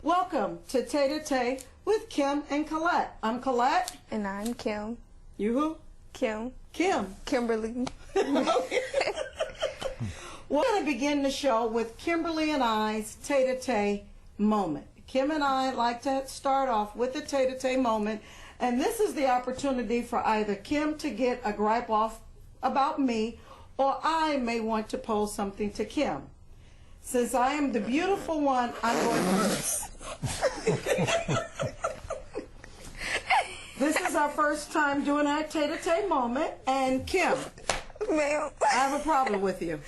Welcome to Tete-A-Tete with Kim and Colette. I'm Colette. And I'm Kim. You who? Kim. Kim. Kimberly. We're going to begin the show with Kimberly and I's Tete-A-Tete moment. Kim and I like to start off with the Tete-A-Tete moment, and this is the opportunity for either Kim to get a gripe off about me, or I may want to pose something to Kim. Since I am the beautiful one, I'm going first. This is our first time doing our Tete-A-Tete moment, and Kim, Ma'am. I have a problem with you.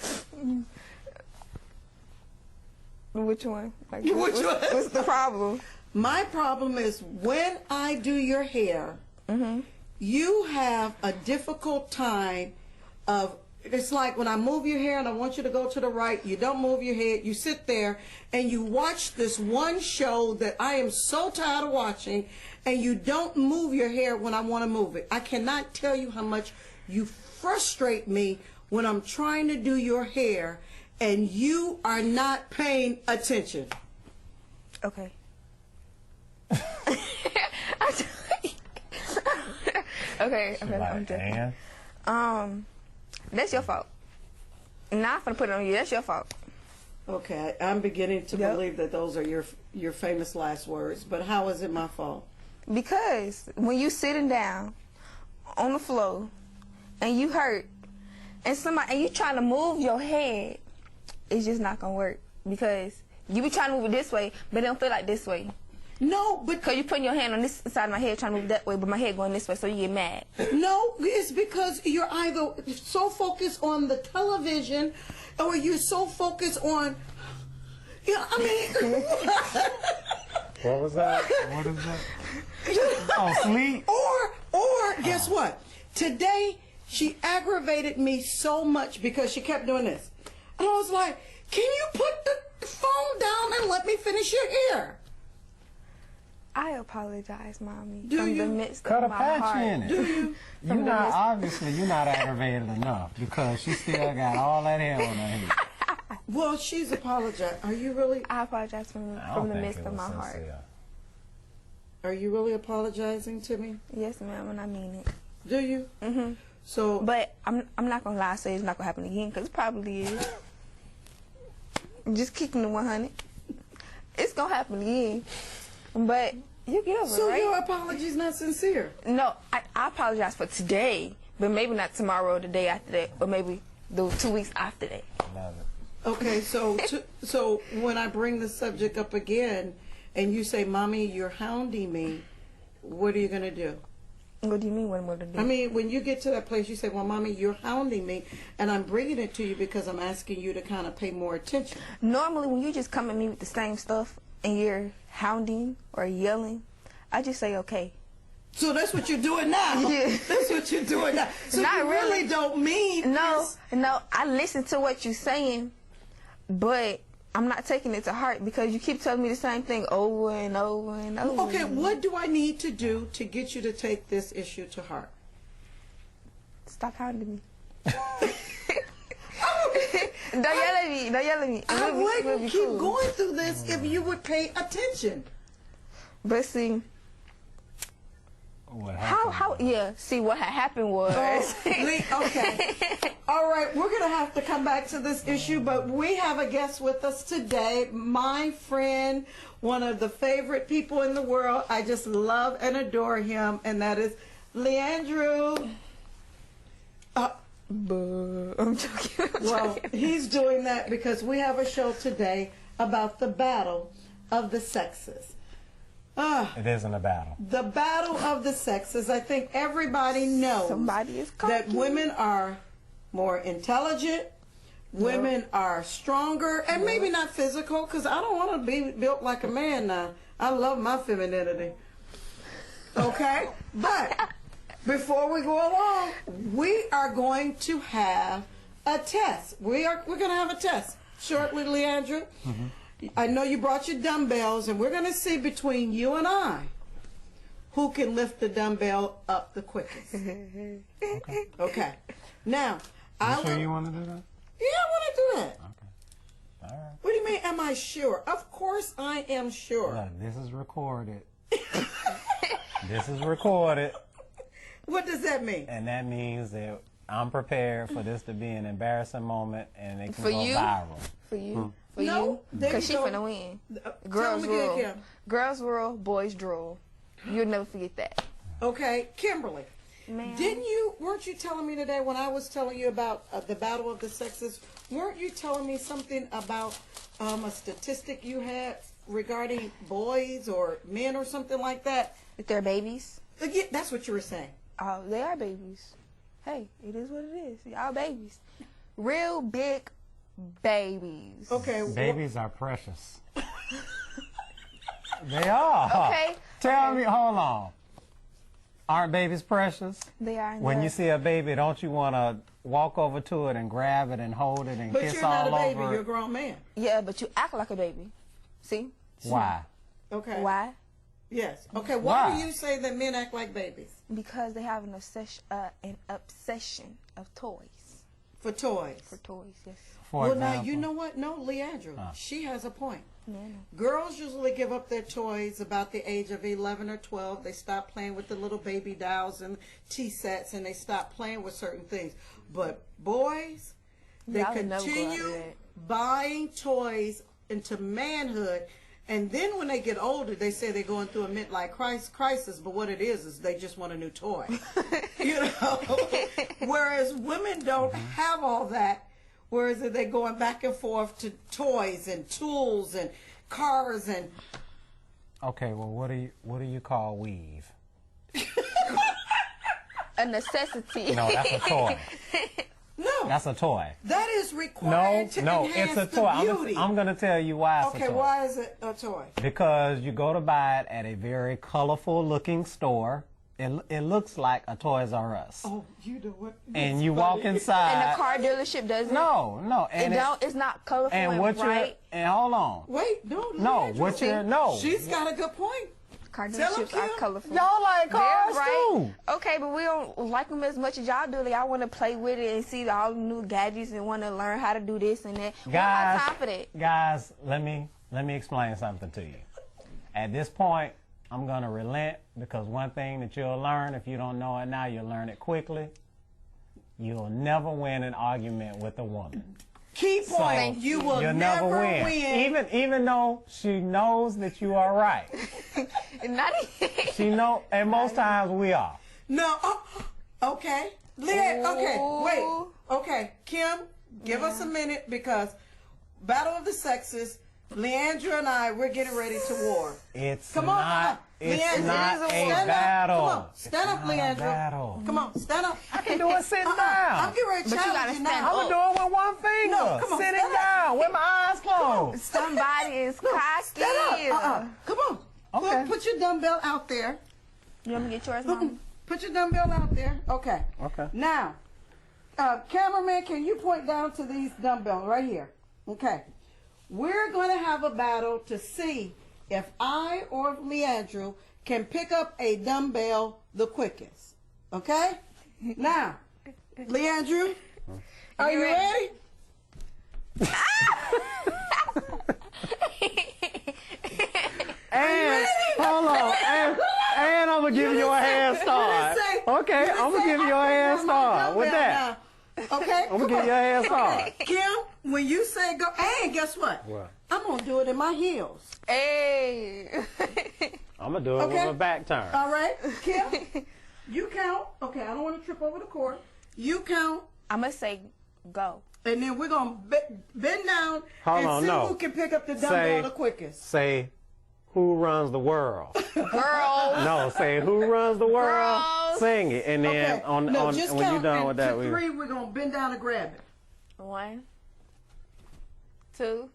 Which one? Like, Which one? What's the problem? My problem is when I do your hair, you have a difficult time of, it's like when I move your hair and I want you to go to the right, you don't move your head, you sit there and you watch this one show that I am so tired of watching, and you don't move your hair when I want to move it. I cannot tell you how much you frustrate me when I'm trying to do your hair and you are not paying attention. Okay. Okay. I'm joking. That's your fault. Now I'm gonna put it on you. That's your fault. Okay, I'm beginning to believe that those are your famous last words, but how is it my fault? Because when you sitting down on the floor and you hurt and you trying to move your head, it's just not gonna work, because you be trying to move it this way, but it don't feel like this way. No, but because you putting your hand on this side of my head trying to move that way, but my head going this way, so you get mad. No, it's because you're either so focused on the television, or you're so focused on, I mean. What was that? What is that? Oh, sleep. Or guess what? Today she aggravated me so much because she kept doing this, and I was like, "Can you put the phone down and let me finish your hair?" I apologize, Mommy. Do from you? the midst Cut of a my patch heart. in it. Do you? You're not, obviously, you're not aggravated enough, because she still got all that hair on her head. Well, she's apologized. Are you really? I apologize from the midst of my heart. Are you really apologizing to me? Yes, ma'am, and I mean it. Do you? Mm-hmm. So, but I'm not gonna lie, say it's not gonna happen again, because it probably is. Just kicking the 100. It's gonna happen again, but you get over it, so right? your apology's not sincere? No, I apologize for today, but maybe not tomorrow or the day after that, or maybe the 2 weeks after that. Love it. Okay, so when I bring the subject up again, and you say, "Mommy, you're hounding me," what are you gonna do? What do you mean, what am I gonna do? I mean, when you get to that place, you say, "Well, Mommy, you're hounding me," and I'm bringing it to you because I'm asking you to kind of pay more attention. Normally, when you just come at me with the same stuff and you're hounding or yelling, I just say, okay. So that's what you're doing now. Yeah. That's what you're doing now. So Not you really don't mean No, this. I listen to what you're saying, but I'm not taking it to heart, because you keep telling me the same thing over and over and over. Okay, what do I need to do to get you to take this issue to heart? Stop hounding me. Don't yell at me. Don't yell at me. I wouldn't keep cool. going through this if you would pay attention. But see, see what had happened was. Okay. All right, we're going to have to come back to this issue, but we have a guest with us today, my friend, one of the favorite people in the world. I just love and adore him, and that is Leandrew. I'm joking. Well, he's doing that because we have a show today about the battle of the sexes. It isn't a battle. The battle of the sexes. I think everybody knows Somebody is that women are more intelligent, women are stronger, and maybe not physical, because I don't want to be built like a man now. I love my femininity. Okay? But before we go along, we are going to have a test. We're going to have a test shortly, Leandrew. I know you brought your dumbbells, and we're going to see between you and I who can lift the dumbbell up the quickest. Okay. Now, You sure you want to do that? Yeah, I want to do that. Okay. All right. What do you mean, am I I sure? Of course I am sure. Look, this is recorded. This is recorded. What does that mean? And that means that I'm prepared for this to be an embarrassing moment and it can For go you? viral. For you? For No, you? there Because she you go. finna win. Tell Girls them again, rule. Kim. Girls rule, boys drool. You'll never forget that. Okay, Kimberly. Ma'am. Weren't you telling me today when I was telling you about the battle of the sexes, weren't you telling me something about a statistic you had regarding boys or men or something like that? If they're babies. Yeah, that's what you were saying. Oh, they are babies. Hey, it is what it is. Y'all babies. Real big babies. Okay. Babies are precious. They are. Okay. Tell me, hold on. Aren't babies precious? They are. When you see a baby, don't you want to walk over to it and grab it and hold it and But kiss you're all not a baby, over you're a it? grown man. Yeah, but you act like a baby. See? Why? Okay. Why? Yes. Okay, why Why? do you say that men act like babies? Because they have an obsession of toys. For toys. For toys, yes. For Well, example, now, you know what? No, Leandra, she has a point. No. Girls usually give up their toys about the age of 11 or 12. They stop playing with the little baby dolls and tea sets, and they stop playing with certain things. But boys, they Y'all know continue go out buying toys into manhood. And then when they get older, they say they're going through a midlife crisis. But what it is they just want a new toy. You know? Whereas women don't have all that. Whereas they're going back and forth to toys and tools and cars and. Okay, well, what do you call weave? A necessity. No, that's a toy. No, That's a toy. that is required to No, enhance it's a the toy. beauty. I'm going to tell you why it's a Okay, toy. why is it a toy? Because you go to buy it at a very colorful looking store. It looks like a Toys R Us. Oh, you know what? And you walk inside. And the car dealership doesn't. No. And It's not colorful and and what bright. and hold on. Wait, no. No, Leandra. what you're no. She's got a good point. Car Tell 'em, dealerships are Kim. colorful. Y'all like They're cars bright. too. Okay, but we don't like them as much as y'all do. Y'all want to play with it and see all the new gadgets and want to learn how to do this and that. We don't have time for that. Guys, let me explain something to you. At this point, I'm going to relent because one thing that you'll learn, if you don't know it now, you'll learn it quickly. You'll never win an argument with a woman. Key point. You will You'll never win. Even though she knows that you are right. Not She know, and most times we are. No. Okay. Okay. Wait. Ooh. Okay. Kim, give us a minute because Battle of the Sexes, Leandra and I, we're getting ready to war. It's Come on, not. It's Leandra, not it is a stand battle. Up. Come on, stand up, Not a Leandra. battle. Come on, stand up. I can do it sitting down. I'm getting ready to But you challenge gotta you stand now. I'm gonna do it with one finger. No, come on, sitting stand up. down with my eyes closed. Somebody is cocky. Stand up. Come on. Okay. Put your dumbbell out there. You want me to get yours, Mom? Put your dumbbell out there. Okay. Okay. Now, cameraman, can you point down to these dumbbells right here? Okay. We're going to have a battle to see if I or Leandro can pick up a dumbbell the quickest. Okay? Now, Leandro, are you ready? And hold on, and I'm gonna give you a head start. Okay, I'm gonna give you a head start with that. Okay? I'm gonna give you a head start. Kim, when you say go, and guess what? What? I'm going to do it in my heels. Hey. I'm gonna do it with Okay. my back turned. All right? Kim, you count. Okay, I don't want to trip over the court. You count, I'm going to say go. and then we're going to bend down Hold and on, see no. who can pick up the dumbbell Say- the quickest. Say, who runs the world? Girls. No, say who runs the world. Girls. Sing it, and then Okay. on No, just when you're count, done and with that, to we. 3, we're going to bend down and grab it. 1, 2.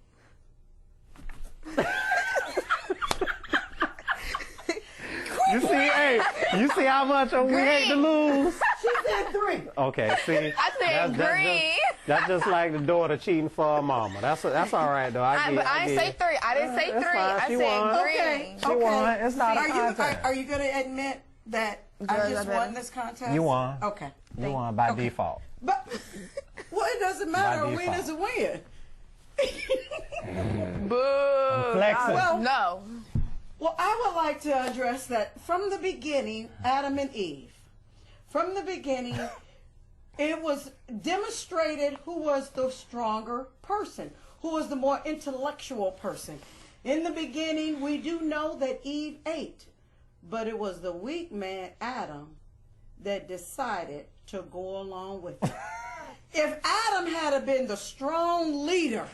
You see, hey, you see how much we hate to lose. She said 3. Okay, see, I said green. That's just like the daughter cheating for her mama. That's all right though. But I didn't say 3. I didn't say 3. That's fine. I She said won. green. Okay. She won. It's not a contest. Are you going to admit that I Girls just are won better. this contest? You won. Okay. You won by default. But, well, it doesn't matter. A win default. is a win. Boo. Flexing. No. Well, I would like to address that from the beginning, Adam and Eve. From the beginning, it was demonstrated who was the stronger person, who was the more intellectual person. In the beginning, we do know that Eve ate, but it was the weak man, Adam, that decided to go along with it. If Adam had been the strong leader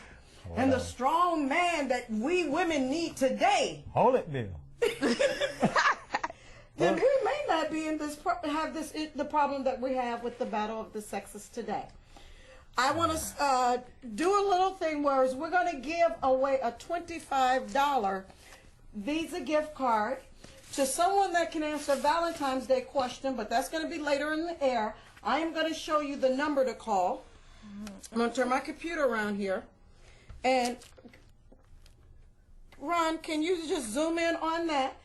and the strong man that we women need today, Hold it, Bill. then we may not be in this the problem that we have with the battle of the sexes today. I want to do a little thing where we're going to give away a $25 Visa gift card to someone that can answer Valentine's Day question, but that's going to be later in the air. I am going to show you the number to call. I'm going to turn my computer around here. And Ron, can you just zoom in on that?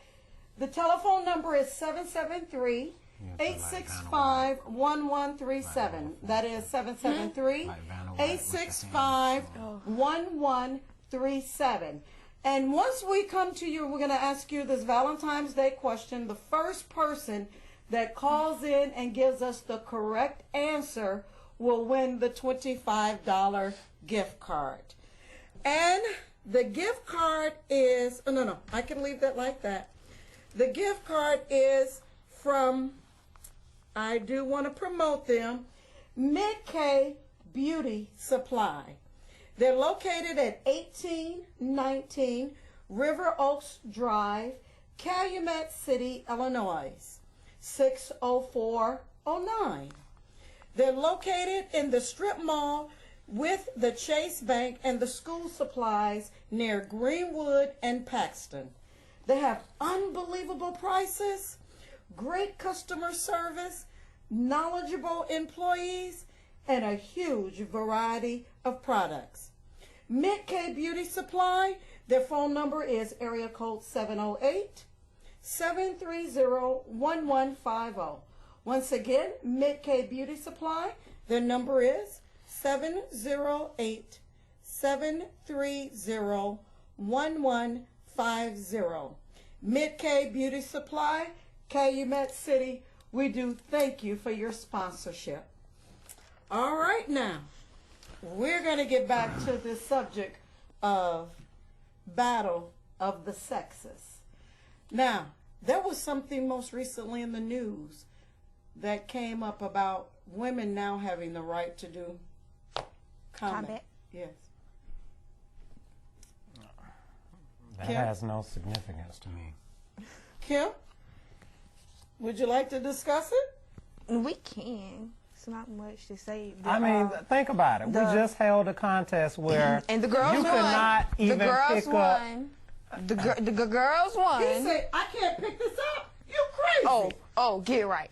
The telephone number is 773-865-1137. That is 773-865-1137. And once we come to you, we're going to ask you this Valentine's Day question. The first person that calls in and gives us the correct answer will win the $25 gift card. And the gift card is, oh, no, I can leave that like that. The gift card is from, I do want to promote them, Mid-K Beauty Supply. They're located at 1819 River Oaks Drive, Calumet City, Illinois, 60409. They're located in the strip mall with the Chase Bank and the school supplies near Greenwood and Paxton. They have unbelievable prices, great customer service, knowledgeable employees, and a huge variety of products. Mid-K Beauty Supply, their phone number is area code 708-730-1150. Once again, Mid-K Beauty Supply, their number is 708-730-1150. Mid-K Beauty Supply, Calumet City, we do thank you for your sponsorship. All right, now, we're going to get back to this subject of battle of the sexes. Now, there was something most recently in the news that came up about women now having the right to do combat. Yes. That Kim? has no significance to me. Kim, would you like to discuss it? We can. It's not much to say. I mean, think about it. We just held a contest where and the girls you won. could not even the girls pick won. up. The girls won. He said, I can't pick this up. You crazy. Oh, get it right.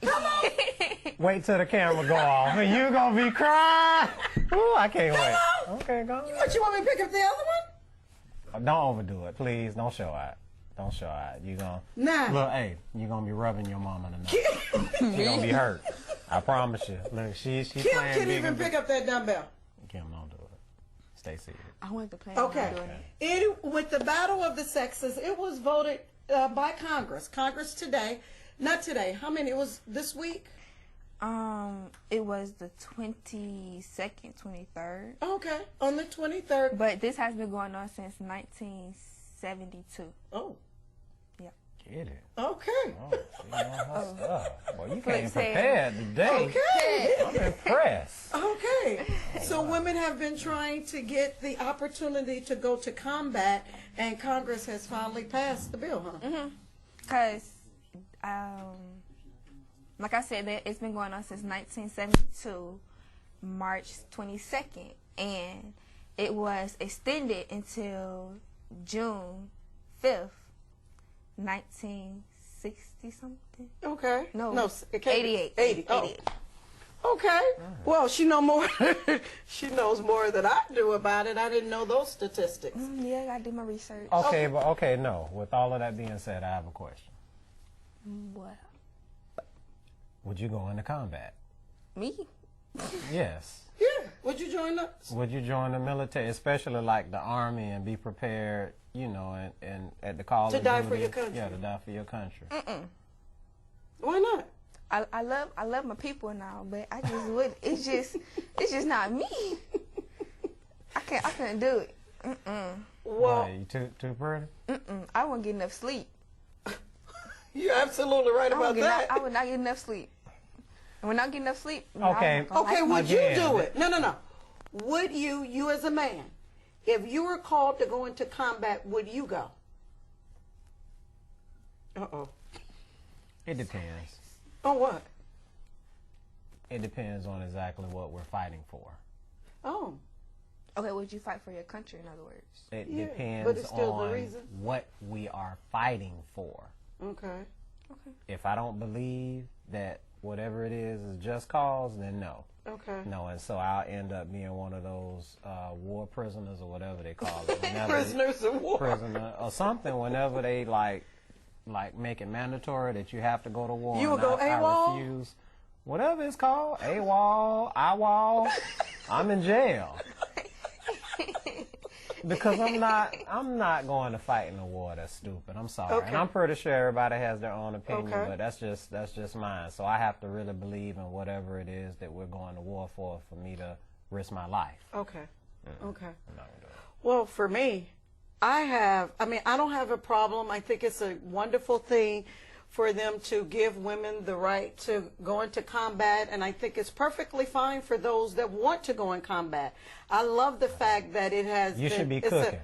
Wait till the camera go off, and you gonna be crying. Ooh, I can't wait. Okay, go. What, you want me to pick up the other one? Don't overdo it, please. Don't show out. Don't show out. You gonna look, hey, you gonna be rubbing your mama tonight. She gonna be hurt. I promise you. Look, she's Kim playing can't big even and pick big. up that dumbbell. Kim, don't do it. Stay serious. I want to play. Okay. With the battle of the sexes, it was voted by Congress. Congress today, not today. How many? It was this week? It was the 22nd, 23rd. Okay, on the 23rd. But this has been going on since 1972. Oh. Yeah. Get it. Okay. Oh, she know her stuff. Boy, you came Flip said- prepared today. Okay. I'm impressed. Okay. So women have been trying to get the opportunity to go to combat, and Congress has finally passed the bill, huh? Mm-hmm. Because, like I said, it's been going on since 1972, March 22nd, and it was extended until June 5th, 1960 something. Okay. No, it can't be 88. 80. Oh. 88. Okay. Well, she knows more. She knows more than I do about it. I didn't know those statistics. Yeah, I gotta do my research. Okay, but okay, no. With all of that being said, I have a question. What? Would you go into combat? Me? Yes. Yeah. Would you join us? Would you join the military, especially like the Army, and be prepared, you know, and at the call To of die duty? for your country? Yeah, to die for your country. Why not? I love my people and all, but I just would. It's just not me. I couldn't do it. Well, Why, you too pretty? I wouldn't get enough sleep. you're absolutely right about that. I would not get enough sleep. And when I get enough sleep, Okay. Okay, would you Again. do it? No. Would you as a man, if you were called to go into combat, would you go? Uh-oh. It depends. Oh, what? It depends on exactly what we're fighting for. Oh. Okay, would you fight for your country, in other words? It Yeah, depends but it's still the on reason. what we are fighting for. Okay. If I don't believe that whatever it is just cause, then no. Okay. No, and so I'll end up being one of those war prisoners or whatever they call it. Prisoners of war. Prisoner or something. Whenever they like make it mandatory that you have to go to war. You would and go I AWOL? refuse. Whatever it's called, AWOL, IWOL, I'm in jail. Because I'm not going to fight in a war that's stupid. I'm sorry. Okay. And I'm pretty sure everybody has their own opinion, Okay. but that's just mine. So I have to really believe in whatever it is that we're going to war for me to risk my life. Okay. Okay. I'm not gonna do it. Well, for me, I don't have a problem. I think it's a wonderful thing for them to give women the right to go into combat, and I think it's perfectly fine for those that want to go in combat. I love the fact that it has. You should be cooking.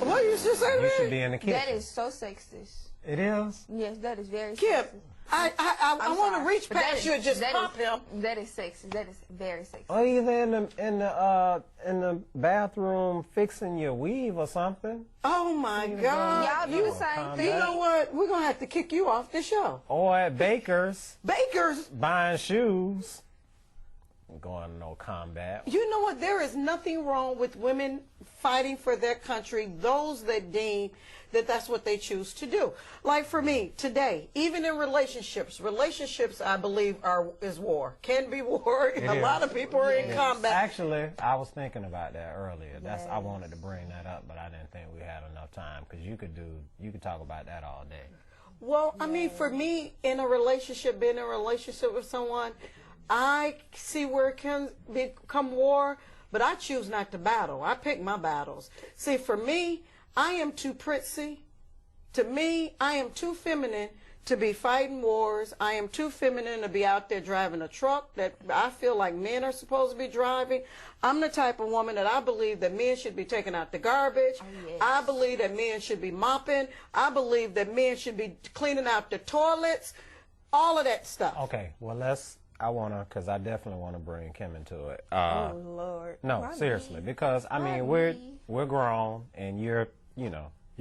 What you just say? You should be in the kitchen. That is so sexist. It is. Yes, that is very Kim, sexist. I I'm want to sorry, reach but that past is- you and just that pop is- him. That is sexist. That is very sexist. Or either in the bathroom fixing your weave or something. Oh my God! Y'all do the same calm thing. You know what? We're gonna have to kick you off the show. Or at Baker's Bakers, buying shoes. Going to no combat. you know what? There is nothing wrong with women fighting for their country, those that deem that that's what they choose to do. Like for me, today, even in relationships, I believe is war. Can be war. A is. lot of people are in combat. Actually, I was thinking about that earlier. I wanted to bring that up, but I didn't think we had enough time because you could talk about that all day. Well, I mean, for me, being in a relationship with someone, I see where it can become war, but I choose not to battle. I pick my battles. See, for me, I am too prissy. To me, I am too feminine to be fighting wars. I am too feminine to be out there driving a truck that I feel like men are supposed to be driving. I'm the type of woman that I believe that men should be taking out the garbage. yes. I believe that men should be mopping. I believe that men should be cleaning out the toilets. All of that stuff. Okay, well because I definitely want to bring Kim into it. Oh Lord. No, Why seriously, me? because I mean we're grown and you're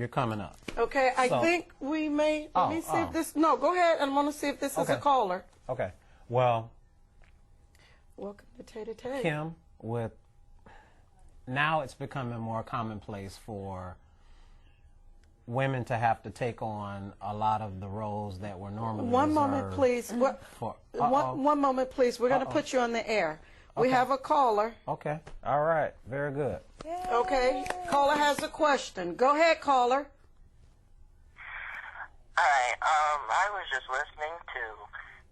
coming up. Okay, I So- think we may. Let me see oh. if this. No, go ahead. I want to see if this is a Okay. caller. Okay, well, Welcome to Tete-A-Tete. Kim, now it's becoming more commonplace for women to have to take on a lot of the roles that were normally One moment, reserved please. for- One moment, please. We're going to put you on the air. We have a caller. Okay, all right, very good. Okay, caller has a question. Go ahead, caller. Hi, I was just listening to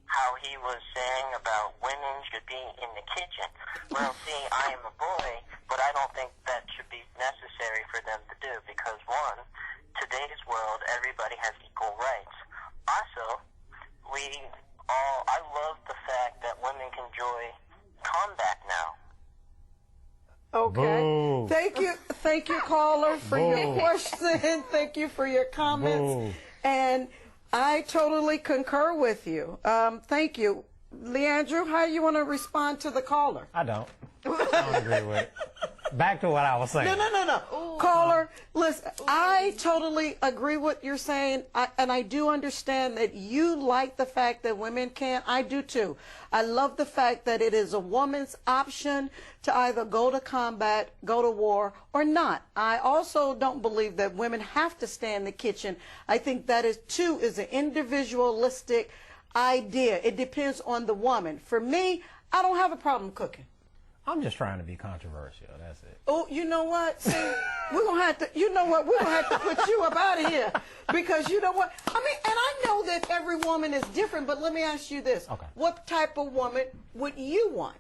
how he was saying about women should be in the kitchen. Well, see, I am a boy, but I don't think that should be necessary for them to do because, one, today's world, everybody has equal rights. Also, I love the fact that women can join combat now. Okay. Boo. Thank you, caller, for your Boo. question. Thank you for your comments. Boo. And I totally concur with you. Thank you. Leandrew, how do you want to respond to the caller? I don't agree with it. Back to what I was saying. No. Caller, listen, I totally agree with what you're saying, and I do understand that you like the fact that women can't. I do too. I love the fact that it is a woman's option to either go to combat, go to war, or not. I also don't believe that women have to stay in the kitchen. I think that is an individualistic idea. It depends on the woman. For me, I don't have a problem cooking. I'm just trying to be controversial. That's it. Oh, you know what? See, we're gonna have to. You know what? We're gonna have to put you up out of here because you know what? I mean, and I know that every woman is different, but let me ask you this: Okay. What type of woman would you want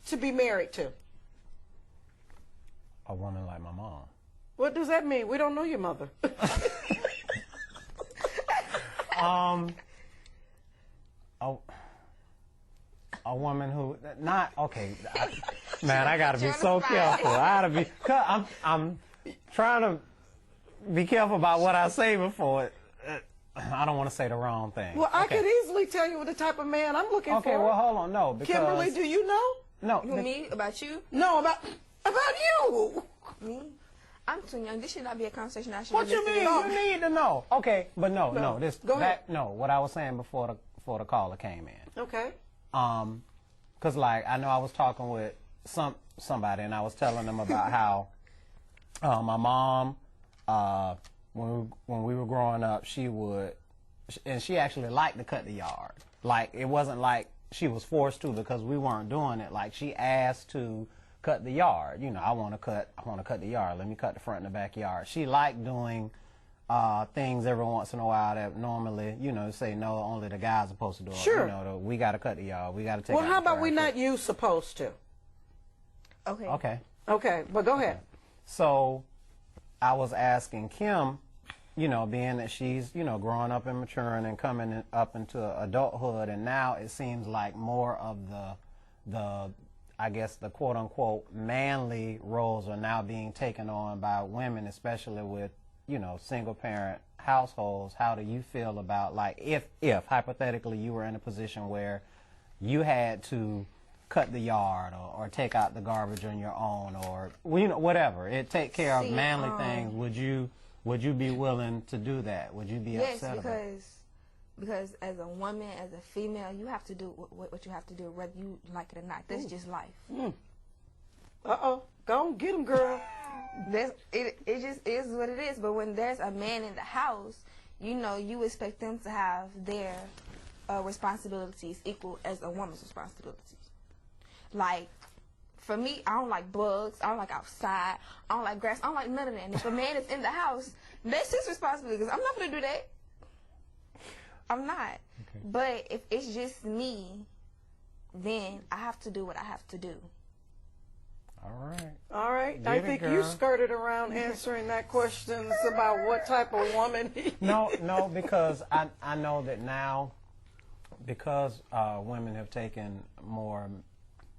to be married to? A woman like my mom. What does that mean? We don't know your mother. A woman who not okay. Man, I gotta be so careful. I gotta be. I'm trying to be careful about what I say before. I don't want to say the wrong thing. Well, I Okay. could easily tell you what the type of man I'm looking for. Okay, well, hold on. No, because Kimberly, do you know? no. You me? About you? No, about you. Me? I'm too young. This should not be a conversation I should What you listen mean? to. You need to know. Okay, but no. This Go ahead. No, what I was saying before the caller came in. Okay. Cause like I know I was talking with somebody and I was telling them about how my mom when we were growing up she actually liked to cut the yard. Like it wasn't like she was forced to because we weren't doing it. Like she asked to cut the yard. You know, I want to cut the yard. Let me cut the front and the backyard. She liked doing things every once in a while that normally, you know, say no, only the guys are supposed to do it. Sure. You know, we got to cut the yard. We got to take. Well, out how the about we trash. not you supposed to? Okay. Okay. Okay, but go ahead. So, I was asking Kim, you know, being that she's, you know, growing up and maturing and coming up into adulthood, and now it seems like more of the I guess the quote unquote manly roles are now being taken on by women, especially with, you know, single parent households. How do you feel about, like, if hypothetically you were in a position where you had to cut the yard or take out the garbage on your own, or, you know, whatever, take care of manly things, would you be willing to do that? Would you be upset about it? Because as a woman, as a female, you have to do what you have to do, whether you like it or not. That's just life. Uh-oh. Go on, get him, girl. It just is what it is. But when there's a man in the house, you know, you expect them to have their responsibilities equal as a woman's responsibilities. Like, for me, I don't like bugs. I don't like outside. I don't like grass. I don't like none of that. And if a man is in the house, that's his responsibility because I'm not going to do that. I'm not. Okay. But if it's just me, then I have to do what I have to do. All right. I think you skirted around answering that question about what type of woman. No, because I know that now, because women have taken more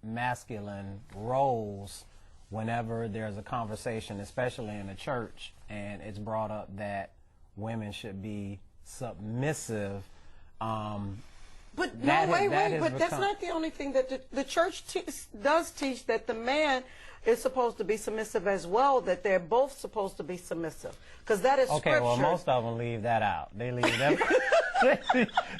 masculine roles whenever there's a conversation, especially in the church, and it's brought up that women should be submissive. But no, wait, but that's not the only thing that the church does teach, that the man is supposed to be submissive as well, that they're both supposed to be submissive, because that is okay, scripture. well, most of them leave that out. They leave that.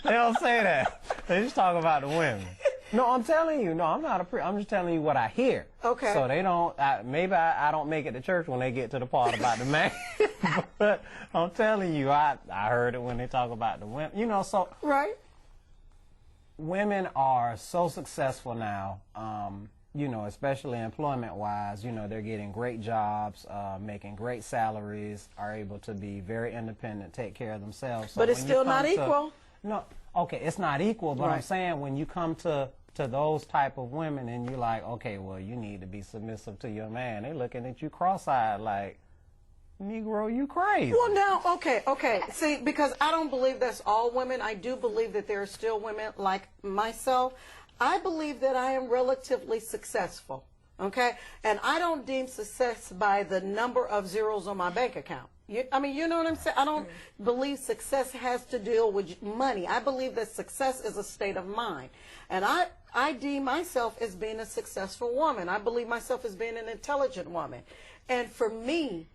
They don't say that. They just talk about the women. No, I'm telling you. No, I'm not a priest. I'm just telling you what I hear. Okay. So they don't. Maybe I don't make it to church when they get to the part about the man. But I'm telling you, I heard it when they talk about the women. You know, so right. Women are so successful now. You know, especially employment-wise. You know, they're getting great jobs, making great salaries, are able to be very independent, take care of themselves. So but it's still not equal. No. Okay, it's not equal, but right. I'm saying when you come to those type of women and you're like, okay, well, you need to be submissive to your man, they're looking at you cross-eyed like, Negro, you crazy. Well, now, okay. See, because I don't believe that's all women. I do believe that there are still women like myself. I believe that I am relatively successful, okay? And I don't deem success by the number of zeros on my bank account. I mean, you know what I'm saying? I don't believe success has to deal with money. I believe that success is a state of mind. And I deem myself as being a successful woman. I believe myself as being an intelligent woman. And for me,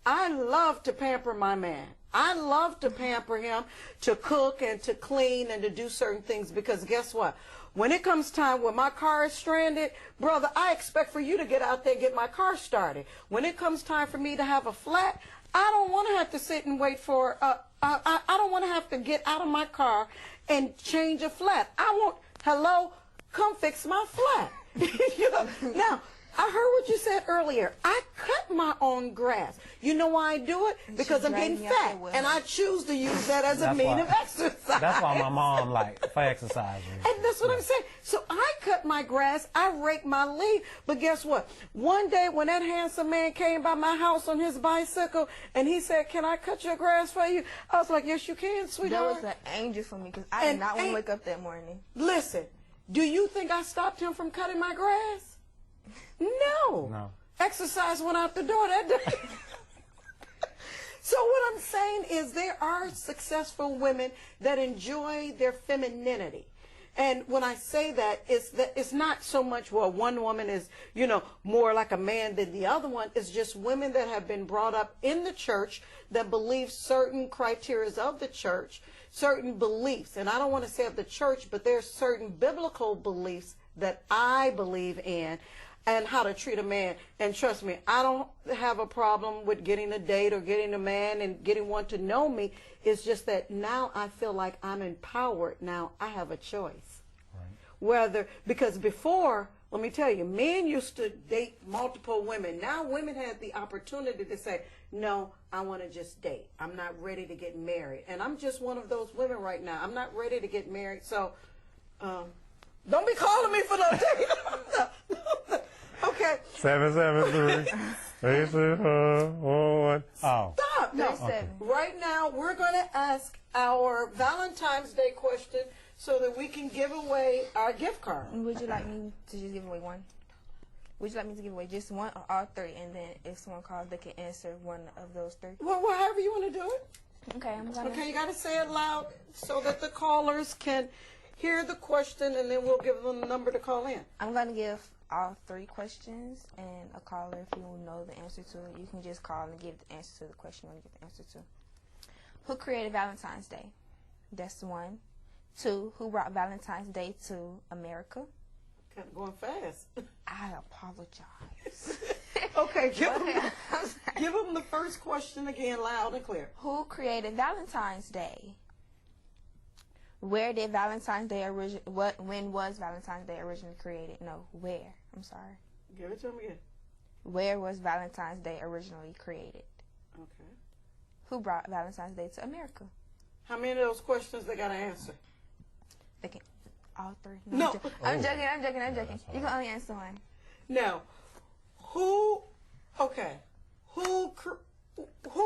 I love to pamper my man. I love to pamper him, to cook and to clean and to do certain things, because guess what? When it comes time when my car is stranded, brother, I expect for you to get out there and get my car started. When it comes time for me to have a flat, I don't want to have to sit and wait for, I don't want to have to get out of my car and change a flat. I want, hello, come fix my flat. You know, now, I heard what you said earlier. I cut my own grass. You know why I do it? Because I'm getting fat, and I choose to use that as a means of exercise. That's why my mom for exercising. And that's what I'm saying. So I cut my grass, I rake my leaf, but guess what? One day when that handsome man came by my house on his bicycle, and he said, "Can I cut your grass for you?" I was like, "Yes, you can, sweetheart." That was an angel for me because I did not want to wake up that morning. Listen, do you think I stopped him from cutting my grass? No. Exercise went out the door that day. So what I'm saying is there are successful women that enjoy their femininity. And when I say that, it's not so much, well, one woman is, you know, more like a man than the other one. It's just women that have been brought up in the church that believe certain criteria of the church, certain beliefs. And I don't want to say of the church, but there's certain biblical beliefs that I believe in, and how to treat a man. And trust me, I don't have a problem with getting a date or getting a man and getting one to know me. It's just that now I feel like I'm empowered. Now I have a choice. Right. Because before, let me tell you, men used to date multiple women. Now women have the opportunity to say, no, I want to just date. I'm not ready to get married. And I'm just one of those women right now. I'm not ready to get married. So don't be calling me for no date. Okay. 773-861. Stop. No. Okay. Right now, we're going to ask our Valentine's Day question so that we can give away our gift card. Would you like me to just give away one? Would you like me to give away just one or all three? And then if someone calls, they can answer one of those three. Well, however you want to do it. Okay, I'm going to. Okay, you got to say it loud so that the callers can hear the question, and then we'll give them the number to call in. I'm going to give all three questions, and a caller, if you know the answer to it, you can just call and give the answer to the question you want to give the answer to. Who created Valentine's Day? That's one. Two, who brought Valentine's Day to America? Kind of going fast. I apologize. Okay, give them the first question again, loud and clear. Who created Valentine's Day? Where did Valentine's Day when was Valentine's Day originally created? No, where? I'm sorry. Give it to them again. Where was Valentine's Day originally created? Okay. Who brought Valentine's Day to America? How many of those questions they got to answer? They can, all three. No. I'm joking. You can only answer one. Now, who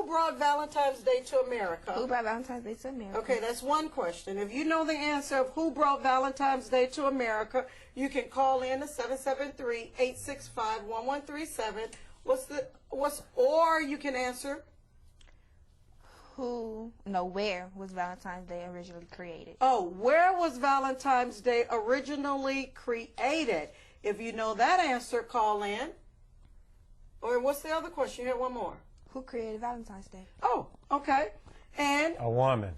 brought Valentine's Day to America? Who brought Valentine's Day to America? Okay, that's one question. If you know the answer of who brought Valentine's Day to America, you can call in to 773-865-1137. Or you can answer. Where was Valentine's Day originally created? Oh, where was Valentine's Day originally created? If you know that answer, call in. Or what's the other question? You had one more. Who created Valentine's Day? Oh, okay. And A woman.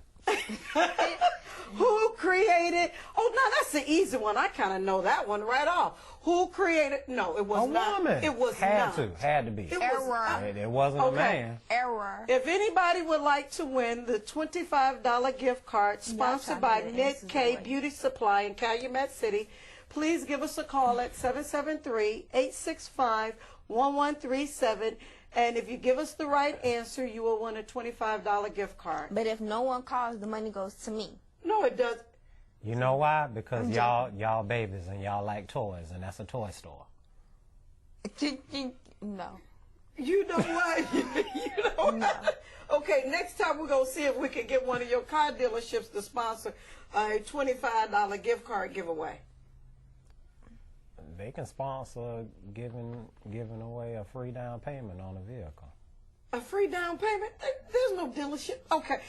who created? Oh, no, that's the easy one. I kind of know that one right off. Who created? No, it was not. Woman. It was had not. Had to be. It Error. was, It wasn't a man. Error. If anybody would like to win the $25 gift card sponsored by Knit K Beauty Supply in Calumet City, please give us a call at 773-865-1137. And if you give us the right answer, you will win a $25 gift card. But if no one calls, the money goes to me. No, it does. You know why? Because y'all babies and y'all like toys, and that's a toy store. No. You know what? You know what? Okay, next time we're going to see if we can get one of your car dealerships to sponsor a $25 gift card giveaway. They can sponsor giving away a free down payment on a vehicle. A free down payment? There's no dealership. Okay.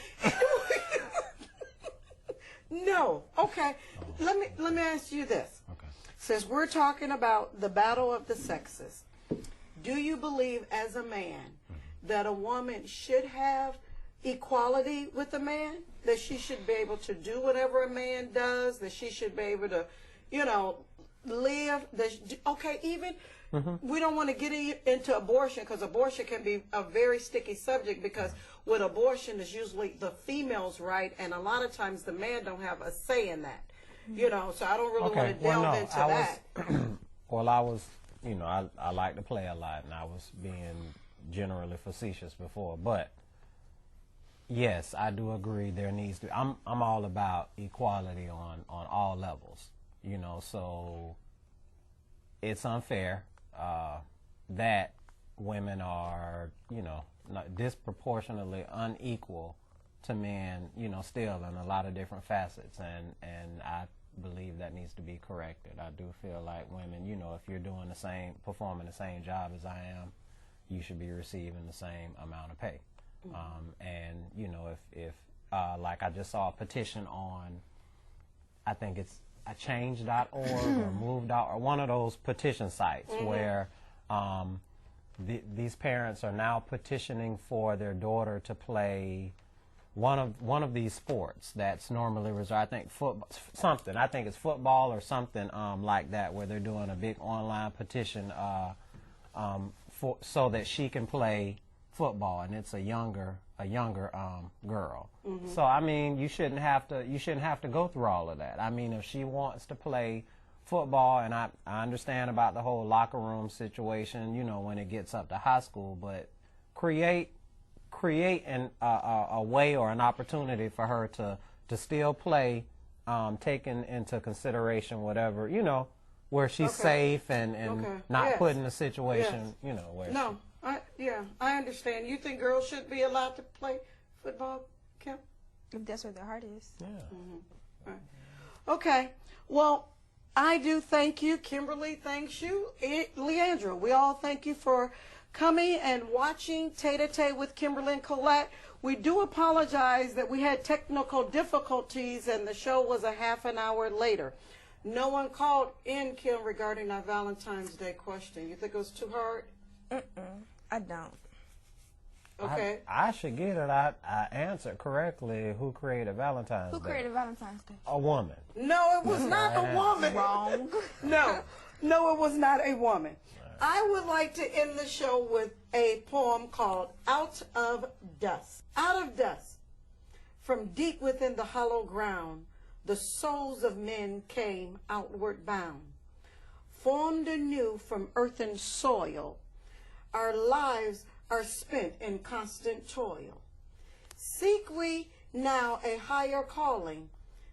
No. Okay. Let me ask you this. Okay. Since we're talking about the battle of the sexes, do you believe as a man that a woman should have equality with a man? That she should be able to do whatever a man does? That she should be able to, live? We don't want to get into abortion because abortion can be a very sticky subject because with abortion is usually the female's right and a lot of times the man don't have a say in that. So I don't really want to delve into that. Well, I was, you know, I like to play a lot, and I was being generally facetious before, but yes, I do agree there needs to. I'm all about equality on all levels, you know. So it's unfair that women are, you know, not disproportionately unequal to men, you know, still in a lot of different facets, and I believe that needs to be corrected. I do feel like women, you know, if you're doing the same, performing the same job as I am, you should be receiving the same amount of pay. And you know, if like I just saw a petition on, I think it's change.org or move.org, or one of those petition sites where these parents are now petitioning for their daughter to play one of these sports that's normally reserved. I think football, something. I think it's football or something like that, where they're doing a big online petition so that she can play football, and it's a younger girl. So I mean, you shouldn't have to go through all of that. I mean, if she wants to play football, and I understand about the whole locker room situation, you know, when it gets up to high school, but create a way or an opportunity for her to still play, taking into consideration whatever, you know, where she's safe and not put in a situation, you know, where I understand. You think girls should be allowed to play football, Kim? If that's where their heart is. Yeah. Right. Okay. Well, I do thank you. Kimberly thanks you. Leandra, we all thank you for coming and watching Tete-A-Tete with Kimberly and Colette. We do apologize that we had technical difficulties and the show was a half an hour later. No one called in, Kim, regarding our Valentine's Day question. You think it was too hard? I don't. Okay. I should get it. I answered correctly. Who created Valentine's Day? Who created Valentine's Day? A woman. No, it was not a woman. Wrong. No, it was not a woman. I would like to end the show with a poem called Out of Dust. Out of dust, from deep within the hollow ground, the souls of men came outward bound. Formed anew from earthen soil, our lives are spent in constant toil. Seek we now a higher calling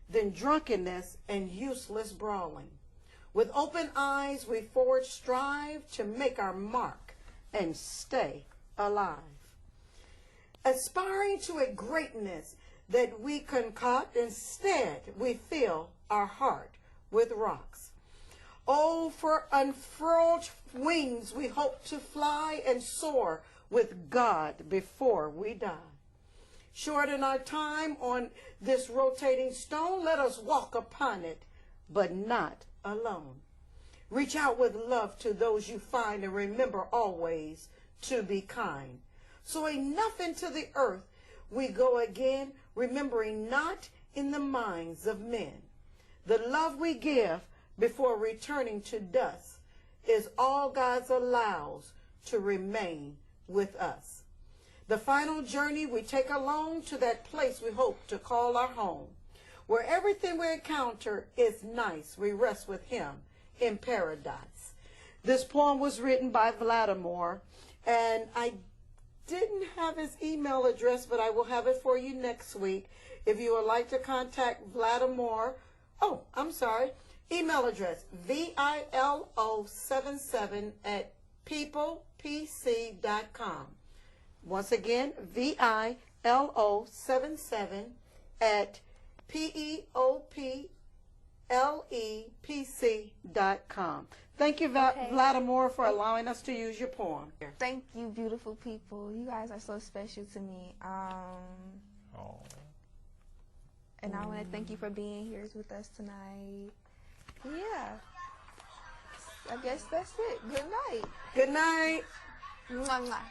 than drunkenness and useless brawling. With open eyes we forward strive to make our mark and stay alive. Aspiring to a greatness that we concoct, instead we fill our heart with rocks. Oh, for unfurled wings we hope to fly and soar with God before we die. Shorten our time on this rotating stone, let us walk upon it, but not alone. Reach out with love to those you find, and remember always to be kind. So enough into the earth we go again, remembering not in the minds of men. The love we give before returning to dust is all God allows to remain with us. The final journey we take alone to that place we hope to call our home, where everything we encounter is nice. We rest with him in paradise. This poem was written by Vladimir, and I didn't have his email address, but I will have it for you next week. If you would like to contact Vladimir, email address, VILO77@peoplepc.com. Once again, VILO77@peoplepc.com. Thank you, Vladimir, for allowing us to use your poem. Thank you, beautiful people. You guys are so special to me. And I want to thank you for being here with us tonight. Yeah. I guess that's it. Good night. Good night. Mwah, mwah.